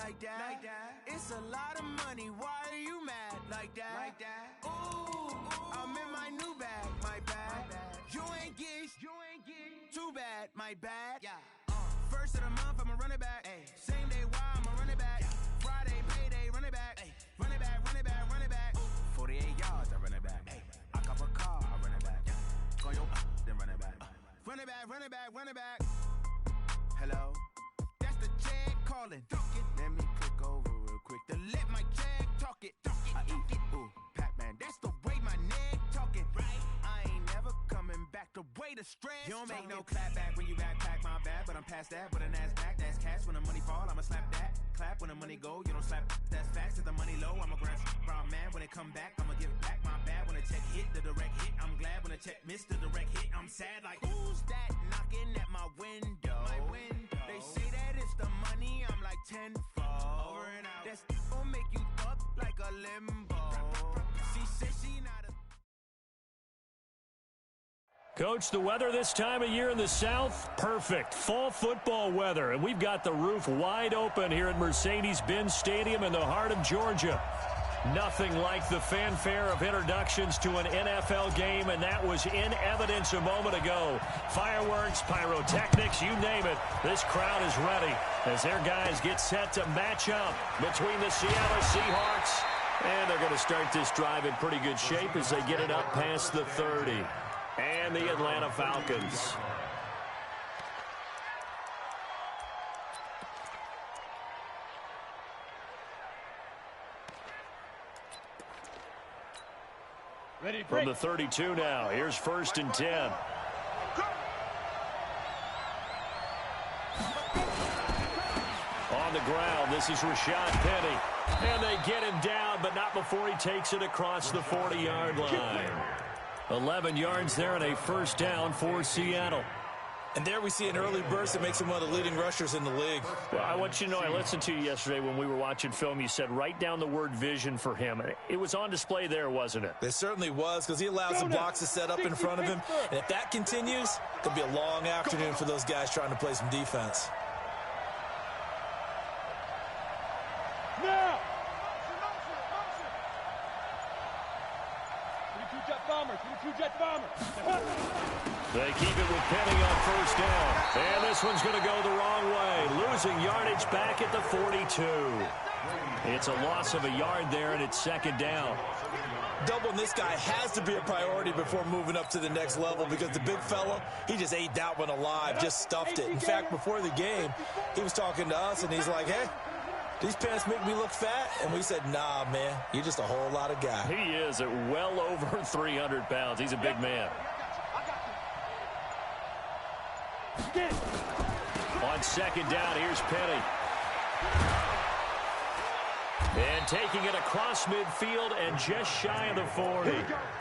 like that. It's a lot of money, why are you mad like that? Ooh, I'm in my new bag, my bad. You ain't get too bad, my bad. First of the month, I'ma run it back. Same day, why I'ma run it back. Friday, payday, run it back. Run it back, run it back, run it back. 48 yards, I run it back. I cop a car, I run it back. Go your then run it back. Run it back, run it back, run it back. Hello, that's the check calling. Let me click over real quick to let my check talk it. I eat it, ooh, Pac-Man, that's the way my neck talking. I ain't never coming back the way the stress. You don't make no clap back when you backpack, my bad, but I'm past that. With an ass back, that's cash. When the money fall, I'ma slap that. Clap when the money go, you don't slap. That's facts. If the money low, I'ma grab brown man. When it come back, I'ma give back my bad. When the check hit, the direct hit, I'm glad. When the check missed the direct hit, I'm sad. Like, who's that knocking at my window? They say that it's the money, I'm like tenfold. Over and out. That's gon' make you up like a limbo. She said she not a... Coach, the weather this time of year in the South, perfect. Fall football weather, and we've got the roof wide open here at Mercedes-Benz Stadium in the heart of Georgia. Nothing like the fanfare of introductions to an NFL game, and that was in evidence a moment ago. Fireworks, pyrotechnics, you name it. This crowd is ready as their guys get set to match up between the Seattle Seahawks, and they're going to start this drive in pretty good shape as they get it up past the 30. And the Atlanta Falcons. From the 32 now, here's 1st and 10. On the ground, this is Rashad Penny. And they get him down, but not before he takes it across the 40-yard line. 11 yards there and a 1st down for Seattle. And there we see an early burst that makes him one of the leading rushers in the league. Well, I want you to know, I listened to you yesterday when we were watching film. You said write down the word vision for him. It was on display there, wasn't it? It certainly was, because he allows the blocks to set up in front of him. And if that continues, it could be a long afternoon for those guys trying to play some defense. Now! They keep it with Penny on 1st down. And this one's going to go the wrong way. Losing yardage back at the 42. It's a loss of a yard there, and it's 2nd down. Doubling this guy has to be a priority before moving up to the next level, because the big fella, he just ate that one alive, just stuffed it. In fact, before the game, he was talking to us, and he's like, hey, these pants make me look fat? And we said, nah, man, you're just a whole lot of guy. He is at well over 300 pounds. He's a big man. On 2nd down, here's Penny. And taking it across midfield and just shy of the 40.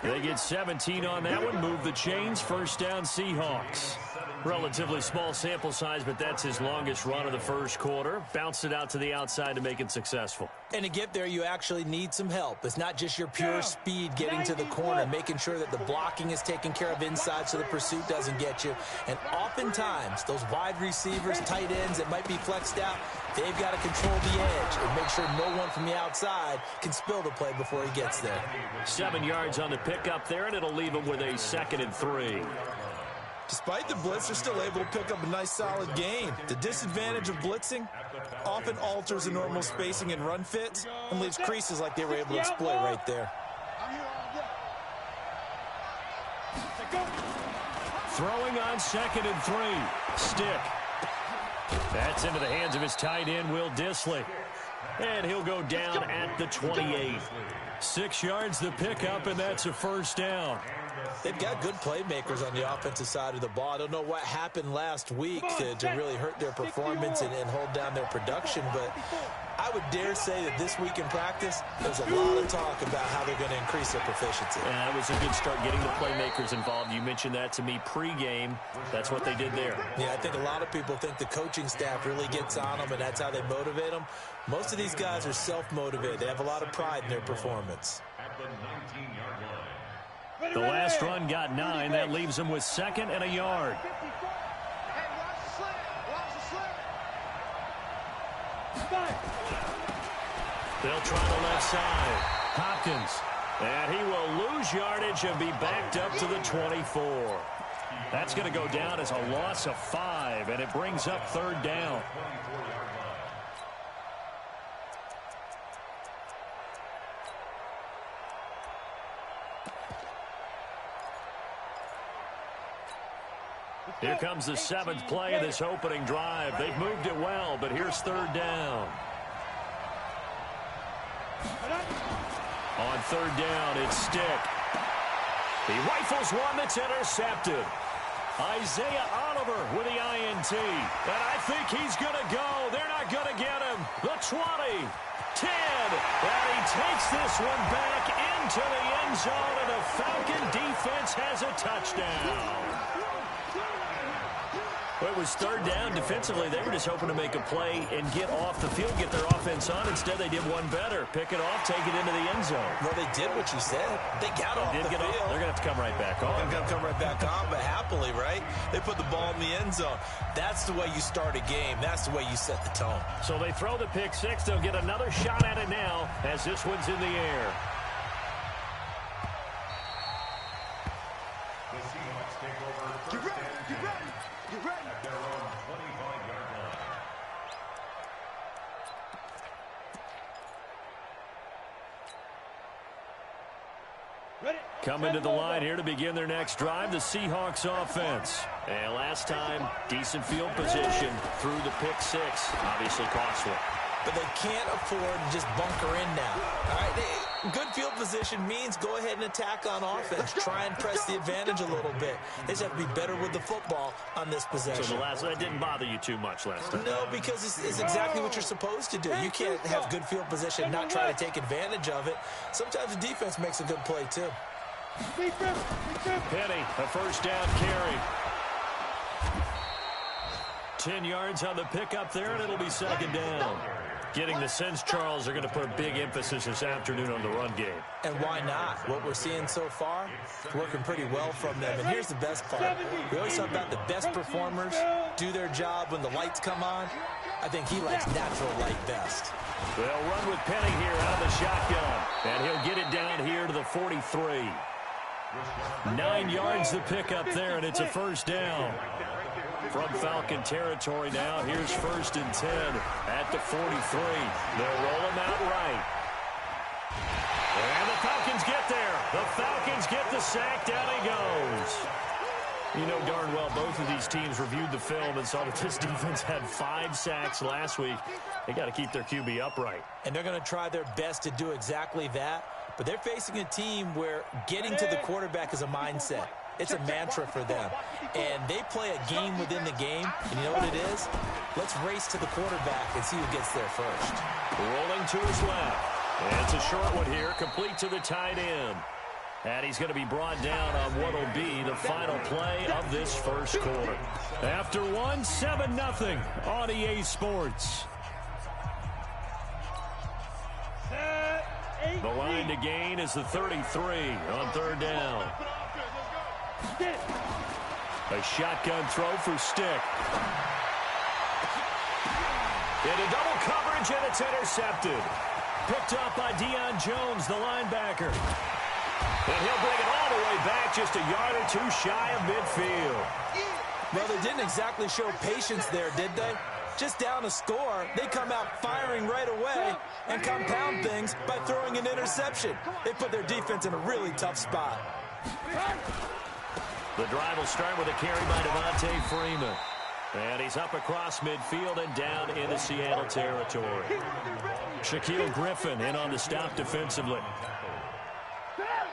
They get 17 on that one. Move the chains. 1st down, Seahawks. Relatively small sample size, but that's his longest run of the 1st quarter. Bounced it out to the outside to make it successful. And to get there, you actually need some help. It's not just your pure speed getting to the corner, making sure that the blocking is taken care of inside so the pursuit doesn't get you. And oftentimes, those wide receivers, tight ends that might be flexed out, they've got to control the edge and make sure no one from the outside can spill the play before he gets there. 7 yards on the pickup there, and it'll leave him with a 2nd and 3. Despite the blitz, they're still able to pick up a nice, solid gain. The disadvantage of blitzing often alters the normal spacing and run fits and leaves creases like they were able to exploit right there. Throwing on 2nd and 3. Stick. That's into the hands of his tight end, Will Dissly. And he'll go down at the 28. 6 yards the pickup, and that's a 1st down. They've got good playmakers on the offensive side of the ball. I don't know what happened last week to really hurt their performance and hold down their production, but I would dare say that this week in practice, there's a lot of talk about how they're going to increase their proficiency. Yeah, it was a good start getting the playmakers involved. You mentioned that to me pregame. That's what they did there. Yeah, I think a lot of people think the coaching staff really gets on them, and that's how they motivate them. Most of these guys are self-motivated. They have a lot of pride in their performance. The last run got 9. That leaves them with 2nd and a yard. They'll try the left side. Hopkins. And he will lose yardage and be backed up to the 24. That's going to go down as a loss of 5, and it brings up third down. Here comes the 7th play of this opening drive. They've moved it well, but here's third down. On third down, it's Stick. He rifles one that's intercepted. Isaiah Oliver with the INT. And I think he's going to go. They're not going to get him. The 20, 10. And he takes this one back into the end zone, and the Falcon defense has a touchdown. Well, it was third down. Defensively, they were just hoping to make a play and get off the field, get their offense on. Instead, they did one better. Pick it off, take it into the end zone. Well, they did what you said. They got off the field. They're going to have to come right back on. They're going to come right back on, but happily, right? They put the ball in the end zone. That's the way you start a game. That's the way you set the tone. So they throw the pick six. They'll get another shot at it now as this one's in the air. Coming to the line here to begin their next drive, the Seahawks offense. And last time, decent field position through the pick six. Obviously costly. But they can't afford to just bunker in now. All right, good field position means go ahead and attack on offense. Try and press the advantage a little bit. They just have to be better with the football on this possession. So that didn't bother you too much last time? No, because it's exactly what you're supposed to do. You can't have good field position and not try to take advantage of it. Sometimes the defense makes a good play, too. Penny, a first down carry. 10 yards on the pickup there, and it'll be second down. Getting the sense, Charles, they're going to put a big emphasis this afternoon on the run game. And why not? What we're seeing so far, working pretty well from them. And here's the best part. We always talk about the best performers do their job when the lights come on. I think he likes natural light best. They'll run with Penny here out of the shotgun. And he'll get it down here to the 43. 9 yards to pick up there, and it's a first down. From Falcon territory now, here's 1st and 10 at the 43. They'll roll him out right. And the Falcons get there. The Falcons get the sack. Down he goes. You know darn well both of these teams reviewed the film and saw that this defense had 5 sacks last week. They got to keep their QB upright. And they're going to try their best to do exactly that. But they're facing a team where getting to the quarterback is a mindset. It's a mantra for them. And they play a game within the game. And you know what it is? Let's race to the quarterback and see who gets there first. Rolling to his left. And it's a short one here, complete to the tight end. And he's going to be brought down on what will be the final play of this first quarter. After one, 7-0 on EA Sports. The line to gain is the 33 on third down. A shotgun throw for Stick. Into double coverage, and it's intercepted. Picked up by Deion Jones, the linebacker. And he'll bring it all the way back, just a yard or two shy of midfield. Well, they didn't exactly show patience there, did they? Just down a score, they come out firing right away and compound things by throwing an interception. They put their defense in a really tough spot. The drive will start with a carry by Devontae Freeman. And he's up across midfield and down into Seattle territory. Shaquille Griffin in on the stop defensively.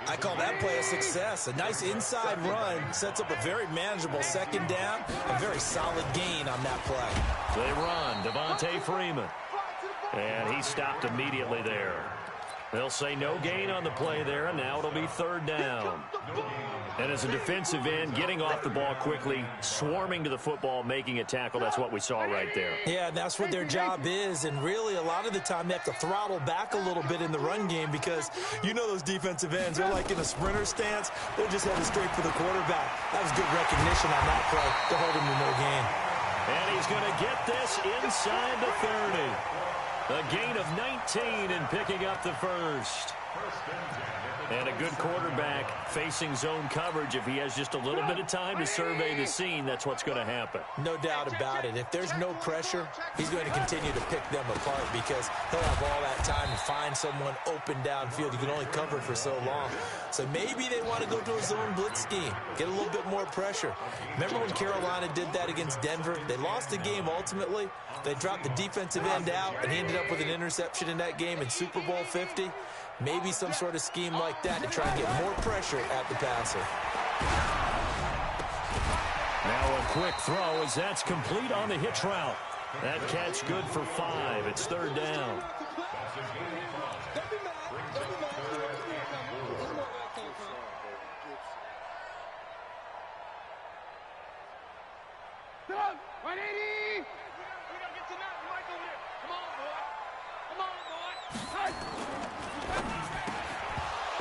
I call that play a success. A nice inside run sets up a very manageable second down. A very solid gain on that play. They run. Devontae Freeman. And he stopped immediately there. They'll say no gain on the play there, and now it'll be third down. And as a defensive end, getting off the ball quickly, swarming to the football, making a tackle, that's what we saw right there. Yeah, that's what their job is, and really a lot of the time they have to throttle back a little bit in the run game because you know those defensive ends, they're like in a sprinter stance. They're just headed straight for the quarterback. That was good recognition on that play to hold him to no gain. And he's going to get this inside the 30. A gain of 19 and picking up the first. And a good quarterback facing zone coverage. If he has just a little bit of time to survey the scene, that's what's going to happen. No doubt about it. If there's no pressure, he's going to continue to pick them apart because he'll have all that time to find someone open downfield. You can only cover for so long. So maybe they want to go to a zone blitz scheme, get a little bit more pressure. Remember when Carolina did that against Denver? They lost the game ultimately. They dropped the defensive end out, and he ended up with an interception in that game in Super Bowl 50. Maybe some sort of scheme like that to try and get more pressure at the passer. Now a quick throw as that's complete on the hitch route. That catch good for 5. It's third down.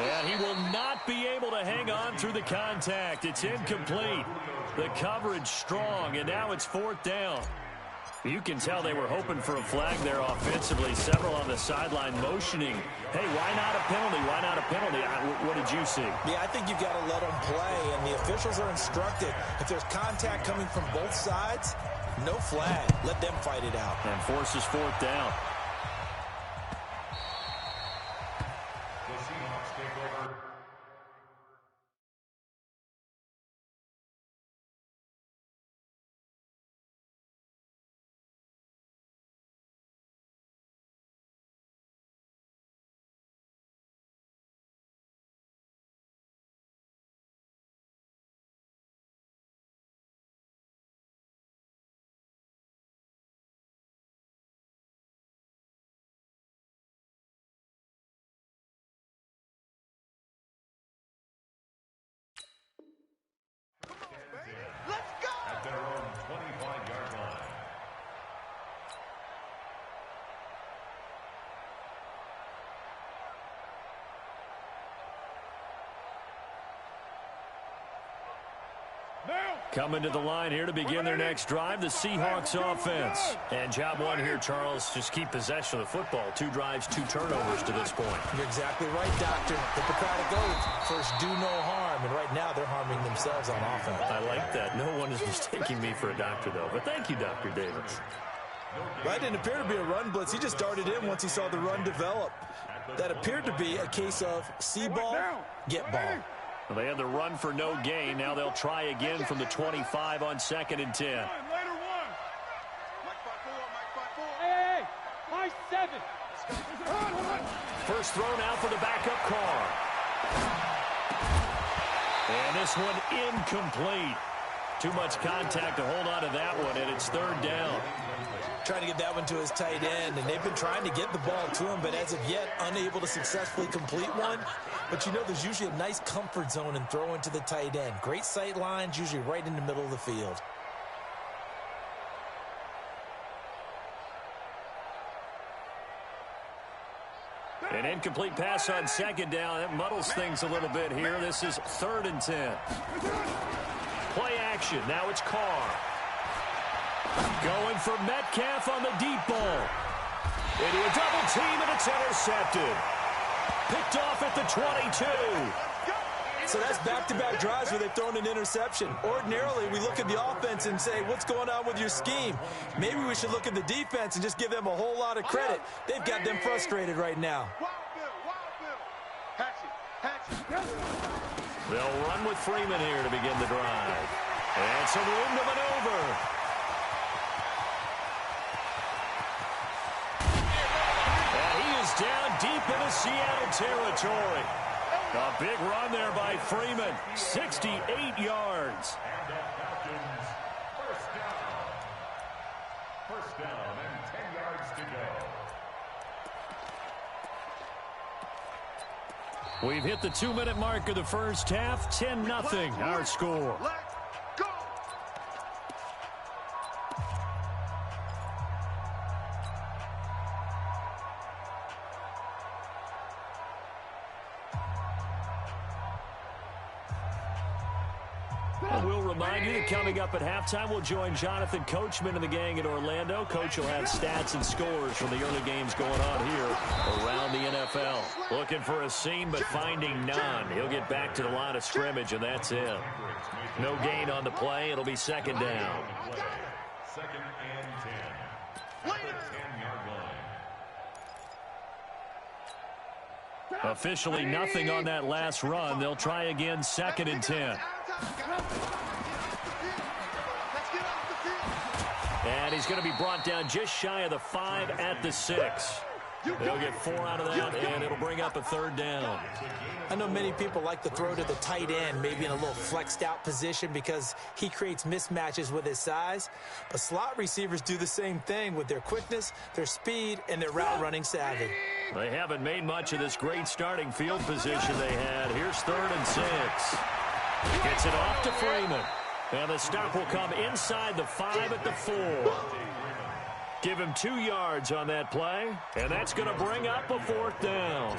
And he will not be able to hang on through the contact. It's incomplete. The coverage strong, and now it's fourth down. You can tell they were hoping for a flag there offensively. Several on the sideline motioning. Hey, why not a penalty? Why not a penalty? What did you see? Yeah, I think you've got to let them play, and the officials are instructed. If there's contact coming from both sides, no flag. Let them fight it out. And forces fourth down. Coming to the line here to begin their next drive, the Seahawks offense. And job one here, Charles, just keep possession of the football. 2 drives, 2 turnovers to this point. You're exactly right, Doctor. Hippocratic oath. First, do no harm. And right now, they're harming themselves on offense. I like that. No one is mistaking me for a doctor, though. But thank you, Dr. Davis. That didn't appear to be a run blitz. He just darted in once he saw the run develop. That appeared to be a case of see ball, get ball. Well, they had the run for no gain. Now they'll try again from the 25 on 2nd and 10. Hey, my 7. First throw now for the backup Carr. And this one incomplete. Too much contact to hold on to that one, and it's third down. Trying to get that one to his tight end, and they've been trying to get the ball to him, but as of yet, unable to successfully complete one. But you know, there's usually a nice comfort zone in throwing to the tight end. Great sight lines, usually right in the middle of the field. An incomplete pass on 2nd down. That muddles things a little bit here. This is 3rd and 10. Play action. Now it's Carr. Going for Metcalf on the deep ball. Into a double team, and it's intercepted. Picked off at the 22. So that's back-to-back drives where they've thrown an interception. Ordinarily, we look at the offense and say, what's going on with your scheme? Maybe we should look at the defense and just give them a whole lot of credit. They've got them frustrated right now. They'll run with Freeman here to begin the drive. And some room to maneuver. And he is down deep into Seattle territory. A big run there by Freeman. 68 yards. First down and 10 yards to go. We've hit the 2-minute mark of the first half. 10-0 our score. And we'll remind you that coming up at halftime, we'll join Jonathan Coachman and the gang in Orlando. Coach will have stats and scores from the early games going on here around the NFL. Looking for a seam, but finding none. He'll get back to the line of scrimmage, and that's it. No gain on the play. It'll be second down. Second and 10. 10-yard line. Officially nothing on that last run. They'll try again, second and 10. And he's going to be brought down just shy of the 5 at the 6. They'll get 4 out of that, and it'll bring up a third down. I know many people like to throw to the tight end, maybe in a little flexed out position because he creates mismatches with his size. But slot receivers do the same thing with their quickness, their speed, and their route running savvy. They haven't made much of this great starting field position they had. Here's 3rd and 6. Gets it off to Freeman. And the stop will come inside the 5 at the 4. Give him 2 yards on that play, and that's going to bring up a 4th down.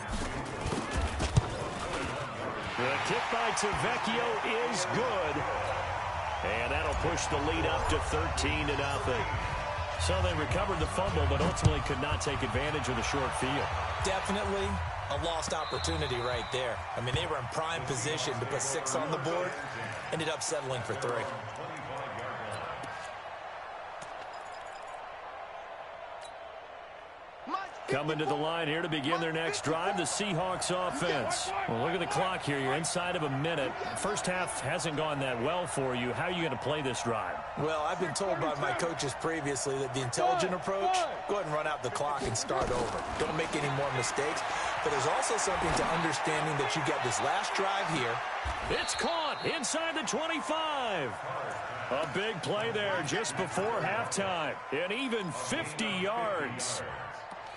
The kick by Tavecchio is good, and that'll push the lead up to 13-0. So they recovered the fumble, but ultimately could not take advantage of the short field. Definitely a lost opportunity right there. I mean, they were in prime position to put 6 on the board. Ended up settling for 3. Coming to the line here to begin their next drive, the Seahawks offense. Well, look at the clock here. You're inside of a minute. First half hasn't gone that well for you. How are you going to play this drive? Well, I've been told by my coaches previously that the intelligent approach, go ahead and run out the clock and start over. Don't make any more mistakes. But there's also something to understanding that you got this last drive here. It's caught inside the 25. A big play there just before halftime. And even 50 yards.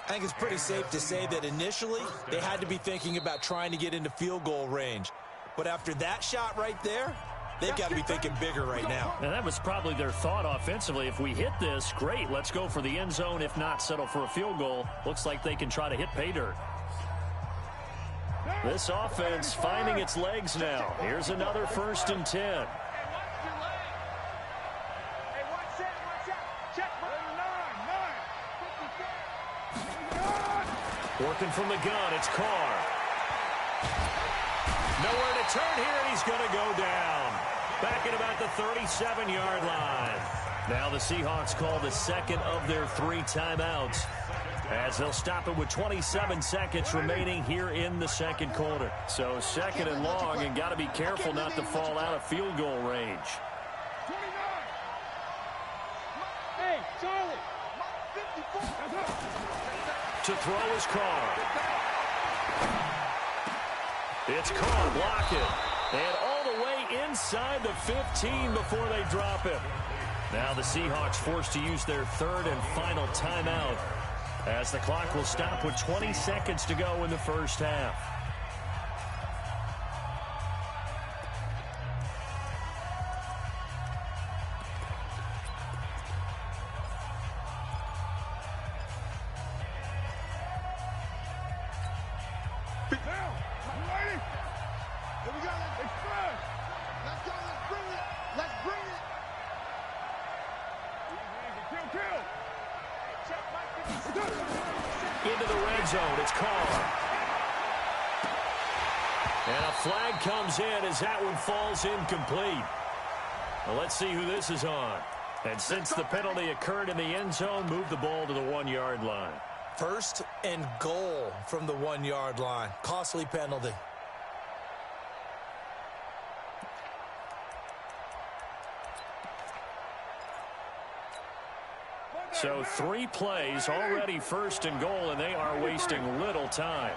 I think it's pretty safe to say that initially they had to be thinking about trying to get into field goal range. But after that shot right there, they've got to be thinking bigger right now. And that was probably their thought offensively. If we hit this, great, let's go for the end zone. If not, settle for a field goal. Looks like they can try to hit pay dirt. This offense finding its legs now. Here's another 1st and 10. Working from the gun, it's Carr. Nowhere to turn here, and he's going to go down. Back at about the 37-yard line. Now the Seahawks call the second of their 3 timeouts, as they'll stop it with 27 seconds remaining here in the second quarter. So 2nd and long, and got to be careful not to fall out of field goal range. Hey, Charlie. To throw is Carr. It's Carr, block it. And all the way inside the 15 before they drop it. Now the Seahawks forced to use their 3rd and final timeout, as the clock will stop with 20 seconds to go in the first half. Into the red zone, it's Carr. And a flag comes in as that one falls incomplete. Well, let's see who this is on. And since the penalty occurred in the end zone, move the ball to the 1-yard line. 1st and goal from the 1-yard line. Costly penalty. So 3 plays, already 1st and goal, and they are wasting little time.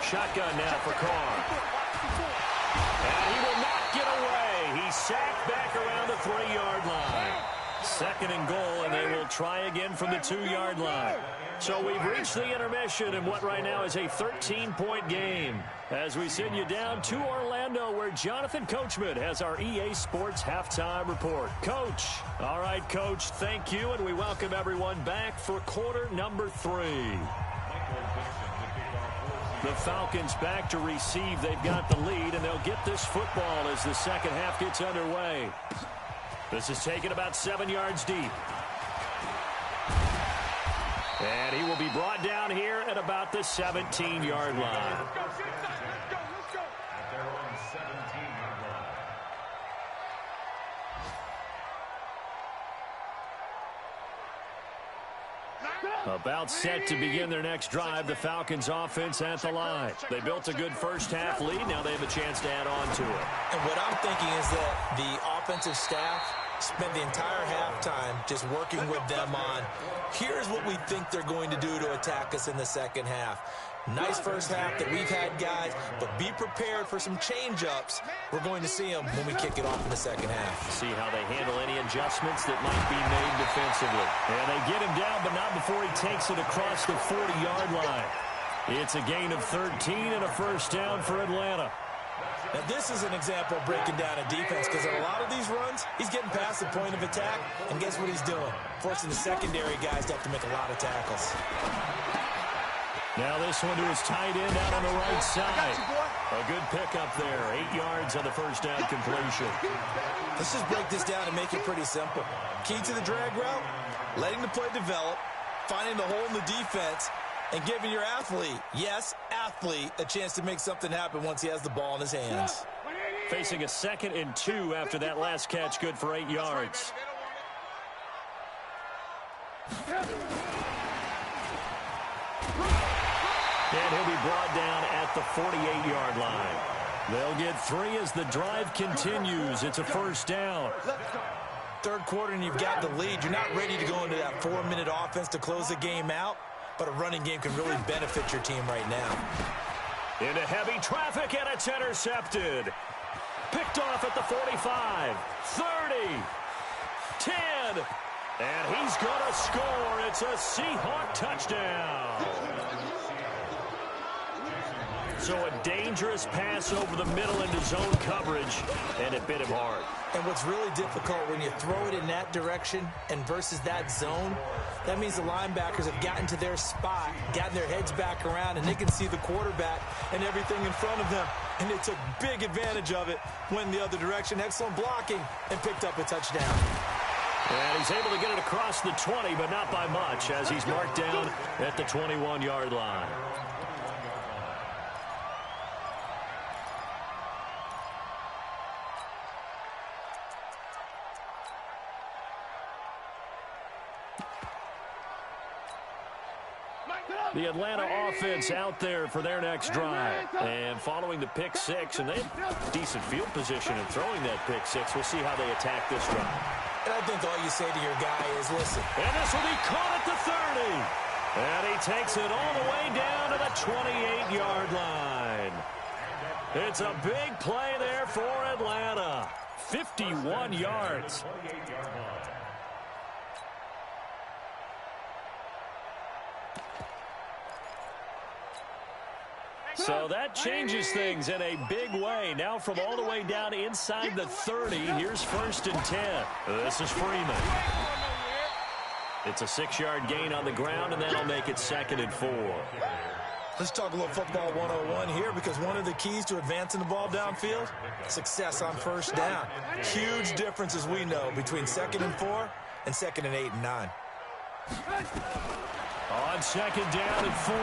Shotgun now for Carr. And he will not get away. He's sacked back around the 3-yard line. 2nd and goal, and they will try again from the 2-yard line. So we've reached the intermission in what right now is a 13-point game, as we send you down to Orlando, where Jonathan Coachman has our EA Sports halftime report. Coach. All right, Coach, thank you, and we welcome everyone back for quarter number 3. The Falcons back to receive. They've got the lead, and they'll get this football as the second half gets underway. This is taken about 7 yards deep. And he will be brought down here at about the 17-yard line. About set to begin their next drive, the Falcons offense at the line. They built a good first half lead. Now they have a chance to add on to it. And what I'm thinking is that the offensive staff spent the entire halftime just working with them on, here's what we think they're going to do to attack us in the second half. Nice first half that we've had, guys, but be prepared for some change-ups. We're going to see them when we kick it off in the second half. See how they handle any adjustments that might be made defensively. And they get him down, but not before he takes it across the 40-yard line. It's a gain of 13 and a first down for Atlanta. Now, this is an example of breaking down a defense, because in a lot of these runs, he's getting past the point of attack, and guess what he's doing? Forcing the secondary guys to have to make a lot of tackles. Now this one to his tight end out on the right side. A good pickup there. 8 yards on the first down completion. Let's just break this down and make it pretty simple. Key to the drag route, letting the play develop, finding the hole in the defense, and giving your athlete, yes, athlete, a chance to make something happen once he has the ball in his hands. Facing a 2nd and 2 after that last catch, good for 8 yards. And he'll be brought down at the 48-yard line. They'll get 3 as the drive continues. It's a first down. Third quarter and you've got the lead. You're not ready to go into that 4-minute offense to close the game out, but a running game can really benefit your team right now. Into heavy traffic, and it's intercepted. Picked off at the 45, 30, 10, and he's going to score. It's a Seahawk touchdown. So a dangerous pass over the middle into zone coverage, and it bit him hard. And what's really difficult when you throw it in that direction and versus that zone, that means the linebackers have gotten to their spot, gotten their heads back around, and they can see the quarterback and everything in front of them. And they took big advantage of it, went the other direction, excellent blocking, and picked up a touchdown. And he's able to get it across the 20, but not by much, as he's marked down at the 21-yard line. The Atlanta offense out there for their next drive. And following the pick six, and they have decent field position in throwing that pick six. We'll see how they attack this drive. And I think all you say to your guy is, listen. And this will be caught at the 30. And he takes it all the way down to the 28-yard line. It's a big play there for Atlanta. 51 yards. So that changes things in a big way. Now from all the way down inside the 30, here's 1st and 10. This is Freeman. It's a 6-yard gain on the ground, and that'll make it 2nd and 4. Let's talk a little football 101 here, because one of the keys to advancing the ball downfield, success on first down. Huge difference, as we know, between 2nd and 4 and 2nd and 8 and 9. On 2nd down and 4,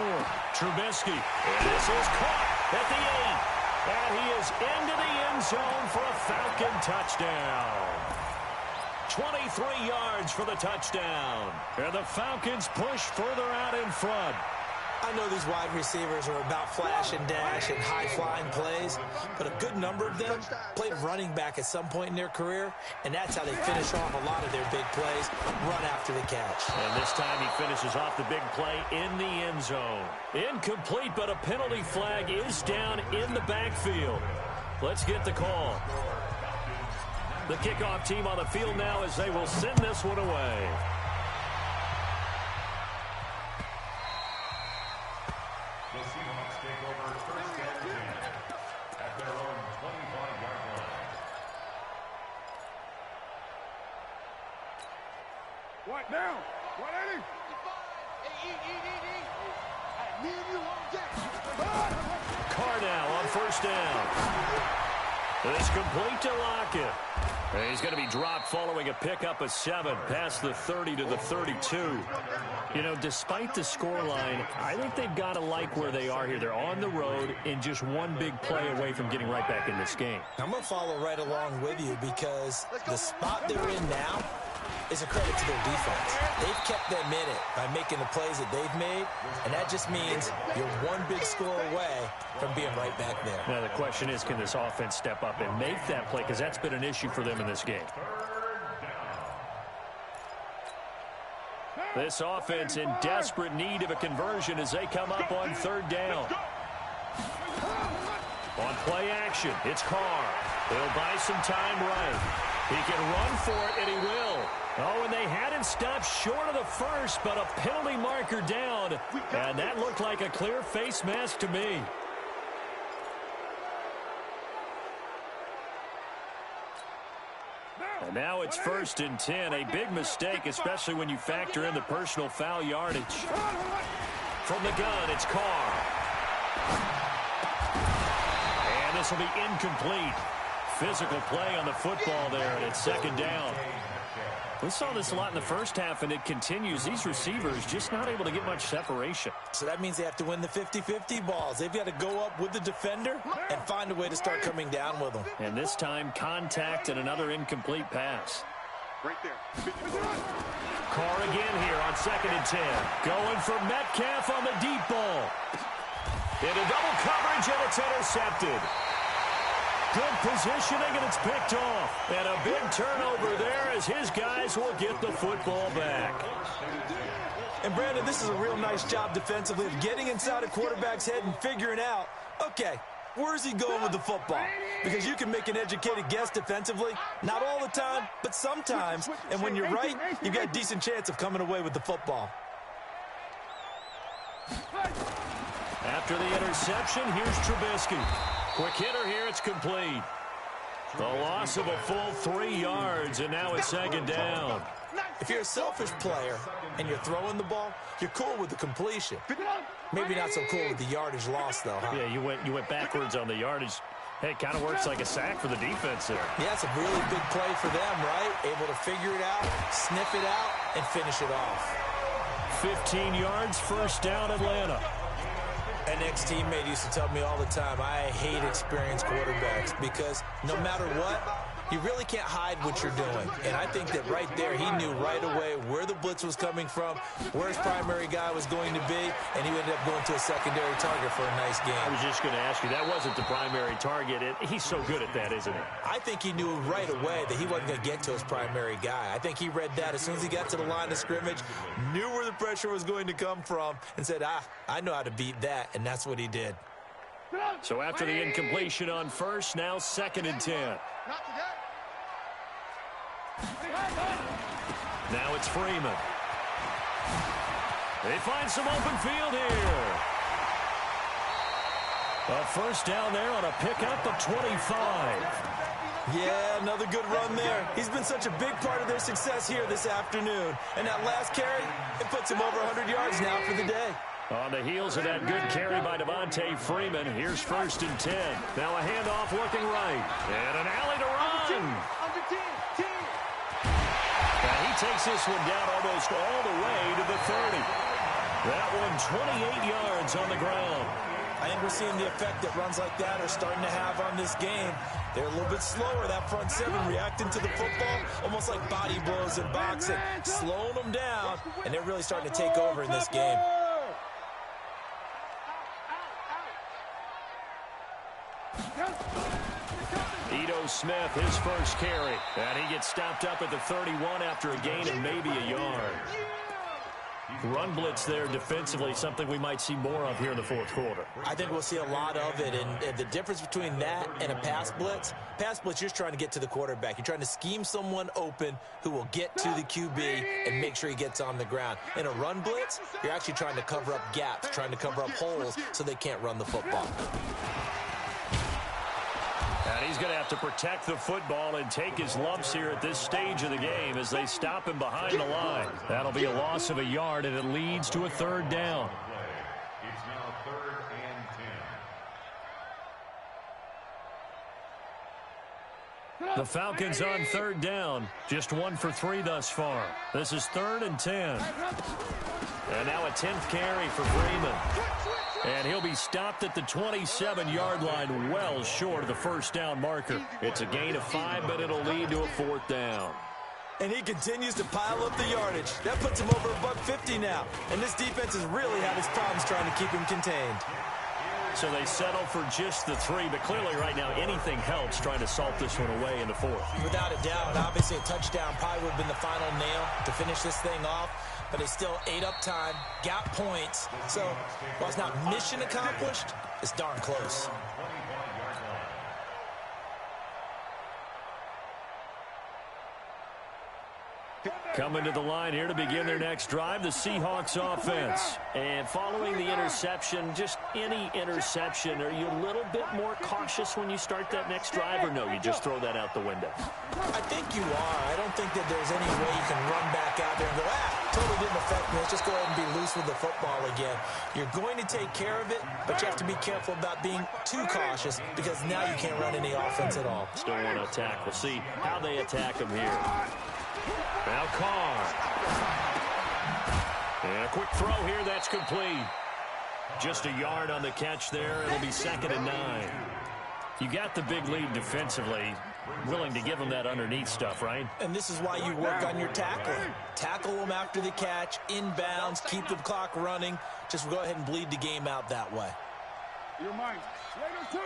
Trubisky. And this is caught at the 8. And he is into the end zone for a Falcon touchdown. 23 yards for the touchdown. And the Falcons push further out in front. I know these wide receivers are about flash and dash and high-flying plays, but a good number of them played running back at some point in their career, and that's how they finish off a lot of their big plays, run after the catch. And this time he finishes off the big play in the end zone. Incomplete, but a penalty flag is down in the backfield. Let's get the call. The kickoff team on the field now as they will send this one away. The Seahawks take over 1st and 10 at their own 25-yard line. What now? What, Eddie? Hey, eat. Me and you all day. first down. It's complete to Lockett. He's going to be dropped following a pickup of 7 past the 30 to the 32. You know, despite the scoreline, I think they've got to like where they are here. They're on the road and just one big play away from getting right back in this game. I'm going to follow right along with you because the spot they're in now is a credit to their defense. They've kept them in it by making the plays that they've made, and that just means you're one big score away from being right back there. Now, the question is, can this offense step up and make that play? Because that's been an issue for them in this game. This offense in desperate need of a conversion as they come up on third down. On play action, it's Carr. He'll buy some time right. He can run for it, and he will. Oh, and they had him stopped short of the first, but a penalty marker down. And that looked like a clear face mask to me. And now it's 1st and 10. A big mistake, especially when you factor in the personal foul yardage. From the gun, it's Carr. And this will be incomplete. Physical play on the football there, and it's 2nd down. We saw this a lot in the first half, and it continues. These receivers just not able to get much separation. So that means they have to win the 50-50 balls. They've got to go up with the defender and find a way to start coming down with them. And this time, contact and another incomplete pass. Right there. Carr again here on 2nd and 10. Going for Metcalf on the deep ball. Into double coverage, and it's intercepted. Good positioning, and it's picked off. And a big turnover there as his guys will get the football back. And, Brandon, this is a real nice job defensively of getting inside a quarterback's head and figuring out, okay, where's he going with the football? Because you can make an educated guess defensively. Not all the time, but sometimes. And when you're right, you've got a decent chance of coming away with the football. After the interception, here's Trubisky. Quick hitter here, it's complete. The loss of a full 3 yards, and now it's 2nd down. If you're a selfish player and you're throwing the ball, you're cool with the completion. Maybe not so cool with the yardage loss, though, huh? Yeah, you went backwards on the yardage. Hey, it kind of works like a sack for the defense there. Yeah, it's a really big play for them, right? Able to figure it out, sniff it out, and finish it off. 15 yards, 1st down, Atlanta. An ex-teammate used to tell me all the time, I hate experienced quarterbacks because no matter what, you really can't hide what you're doing. And I think that right there, he knew right away where the blitz was coming from, where his primary guy was going to be, and he ended up going to a secondary target for a nice game. I was just going to ask you, that wasn't the primary target. He's so good at that, isn't he? I think he knew right away that he wasn't going to get to his primary guy. I think he read that as soon as he got to the line of scrimmage, knew where the pressure was going to come from, and said, I know how to beat that, and that's what he did. So after the incompletion on first, now 2nd and 10. Now it's Freeman. They find some open field here. A 1st down there on a pickup of 25. Yeah, another good run there. He's been such a big part of their success here this afternoon. And that last carry, it puts him over 100 yards now for the day. On the heels of that good carry by Devontae Freeman, here's 1st and 10. Now a handoff looking right. And an alley to run. And he takes this one down almost all the way to the 30. That one 28 yards on the ground. I think we're seeing the effect that runs like that are starting to have on this game. They're a little bit slower, that front 7, reacting to the football, almost like body blows in boxing, slowing them down, and they're really starting to take over in this game. Ito Smith, his first carry. And he gets stopped up at the 31 after a gain of maybe a yard. Run blitz there defensively, something we might see more of here in the 4th quarter. I think we'll see a lot of it, and the difference between that and a pass blitz, you're just trying to get to the quarterback. You're trying to scheme someone open who will get to the QB and make sure he gets on the ground. In a run blitz, you're actually trying to cover up gaps, trying to cover up holes so they can't run the football. And he's going to have to protect the football and take his lumps here at this stage of the game as they stop him behind the line. That'll be a loss of a yard, and it leads to a 3rd down. It's now 3rd and The Falcons on third down. Just 1 for 3 thus far. This is 3rd and 10. And now a 10th carry for Freeman. And he'll be stopped at the 27-yard line, well short of the first down marker. It's a gain of 5, but it'll lead to a 4th down. And he continues to pile up the yardage. That puts him over $150 now. And this defense has really had its problems trying to keep him contained. So they settle for just the 3, but clearly right now anything helps trying to salt this one away in the 4th. Without a doubt, obviously a touchdown probably would have been the final nail to finish this thing off, but it's still ate up time, got points. So while it's not mission accomplished, it's darn close. Coming to the line here to begin their next drive, the Seahawks offense. And following the interception, just any interception, are you a little bit more cautious when you start that next drive, or no, you just throw that out the window? I think you are. I don't think that there's any way you can run back out there and go, totally didn't affect me. Let's just go ahead and be loose with the football again. You're going to take care of it, but you have to be careful about being too cautious because now you can't run any offense at all. Still want to attack. We'll see how they attack them here. Now Carr. And a quick throw here, that's complete. Just a yard on the catch there. It'll be 2nd and 9. You got the big lead defensively. Willing to give them that underneath stuff, right? And this is why you work on your tackling. Tackle them after the catch, inbounds, keep the clock running. Just go ahead and bleed the game out that way. Your mind. Later, 2.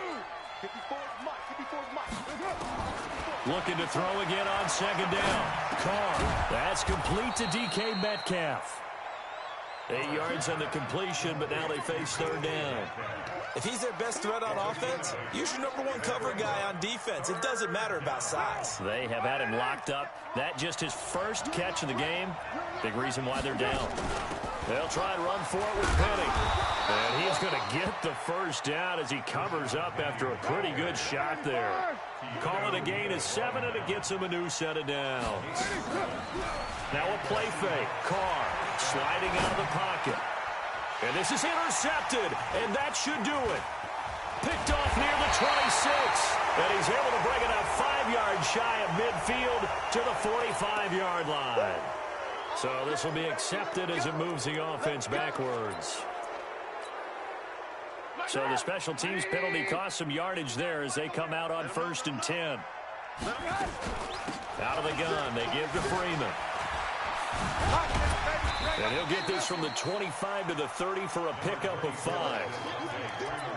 54's Mike. 54's Mike. Looking to throw again on 2nd down. Carr. That's complete to DK Metcalf. 8 yards on the completion, but now they face 3rd down. If he's their best threat on offense, use your #1 cover guy on defense. It doesn't matter about size. They have had him locked up. That just his first catch of the game. Big reason why they're down. They'll try and run for it with Penny. And he's going to get the first down as he covers up after a pretty good shot there. Call it a gain of 7, and it gets him a new set of downs. Now a play fake. Carr sliding out of the pocket. And this is intercepted, and that should do it. Picked off near the 26, and he's able to bring it up 5 yards shy of midfield to the 45-yard line. So this will be accepted as it moves the offense backwards. So the special teams penalty cost some yardage there as they come out on 1st and 10. Out of the gun, they give to Freeman. And he'll get this from the 25 to the 30 for a pickup of 5.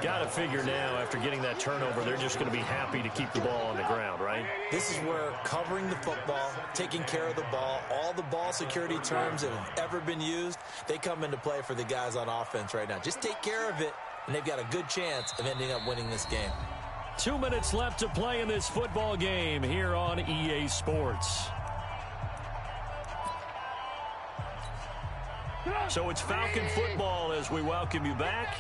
Got to figure now, after getting that turnover, they're just going to be happy to keep the ball on the ground, right? This is where covering the football, taking care of the ball, all the ball security terms that have ever been used, they come into play for the guys on offense right now. Just take care of it, and they've got a good chance of ending up winning this game. 2 minutes left to play in this football game here on EA Sports. So it's Falcon football as we welcome you back.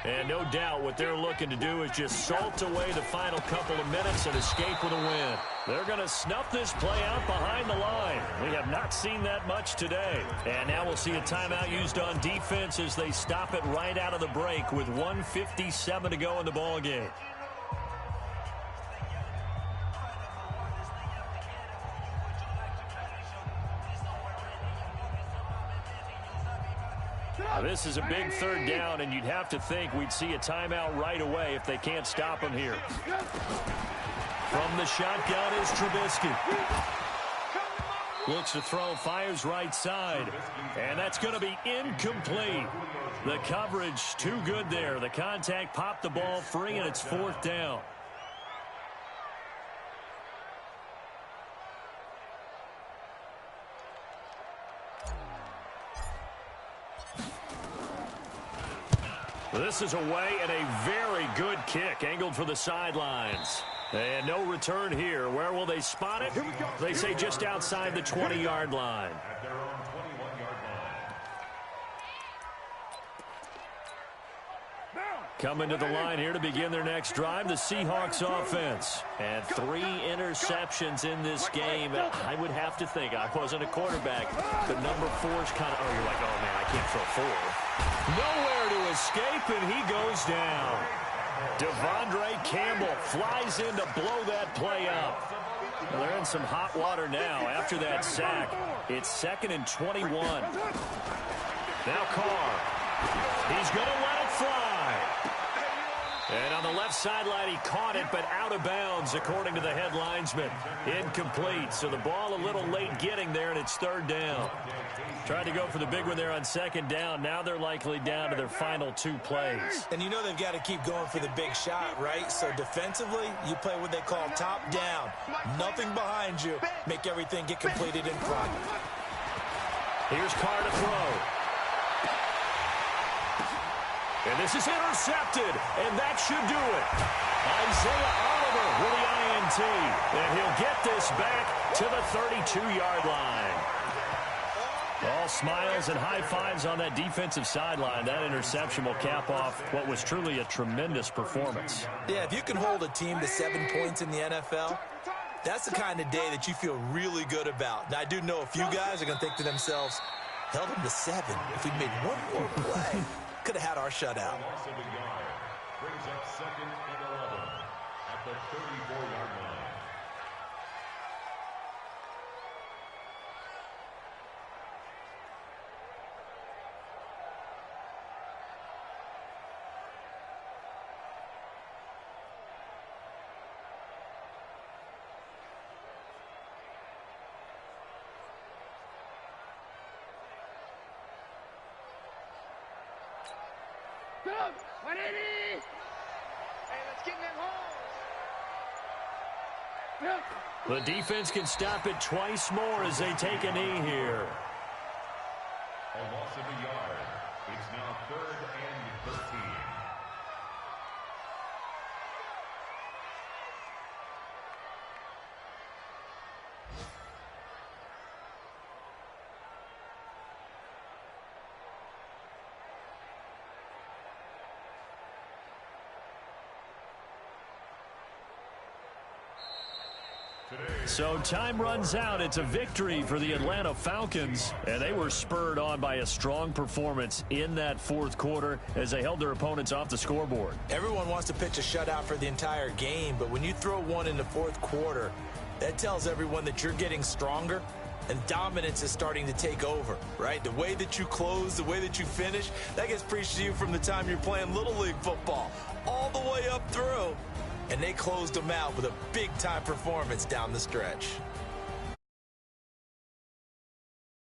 And no doubt what they're looking to do is just salt away the final couple of minutes and escape with a win. They're going to snuff this play out behind the line. We have not seen that much today. And now we'll see a timeout used on defense as they stop it right out of the break with 1:57 to go in the ball game. This is a big 3rd down, and you'd have to think we'd see a timeout right away if they can't stop him here. From the shotgun is Trubisky. Looks to throw, fires right side, and that's going to be incomplete. The coverage too good there. The contact popped the ball free, and it's 4th down. This is away and a very good kick angled for the sidelines. And no return here. Where will they spot it? They say just outside the 20-yard line. At their own 21-yard line. Coming to the line here to begin their next drive, the Seahawks offense. And 3 interceptions in this game. I would have to think, I wasn't a quarterback, but number 4's kind of, you're like, oh, man, I can't throw 4. Nowhere to escape, and he goes down. Devondre Campbell flies in to blow that play up. Well, they're in some hot water now after that sack. It's 2nd and 21. Now Carr. He's going to let it fly. And on the left sideline, he caught it, but out of bounds, according to the head linesman. Incomplete, so the ball a little late getting there, and it's 3rd down. Tried to go for the big one there on 2nd down. Now they're likely down to their final 2 plays. And you know they've got to keep going for the big shot, right? So defensively, you play what they call top down. Nothing behind you. Make everything get completed in front. Here's Carr to throw. And this is intercepted, and that should do it. Isaiah Oliver with the INT, and he'll get this back to the 32-yard line. All smiles and high fives on that defensive sideline. That interception will cap off what was truly a tremendous performance. Yeah, if you can hold a team to 7 points in the NFL, that's the kind of day that you feel really good about. Now, I do know a few guys are going to think to themselves, held them to 7. If we made one more play, could have had our shutout. Loss of a yard brings up 2nd and 11 at the 34-yard line. The defense can stop it twice more as they take a knee here. A loss of a yard. It's now 3rd and 13. So time runs out. It's a victory for the Atlanta Falcons, and they were spurred on by a strong performance in that 4th quarter as they held their opponents off the scoreboard. Everyone wants to pitch a shutout for the entire game, but when you throw one in the 4th quarter, that tells everyone that you're getting stronger and dominance is starting to take over, right? The way that you close, the way that you finish, that gets preached to you from the time you're playing Little League football all the way up through. And they closed them out with a big-time performance down the stretch.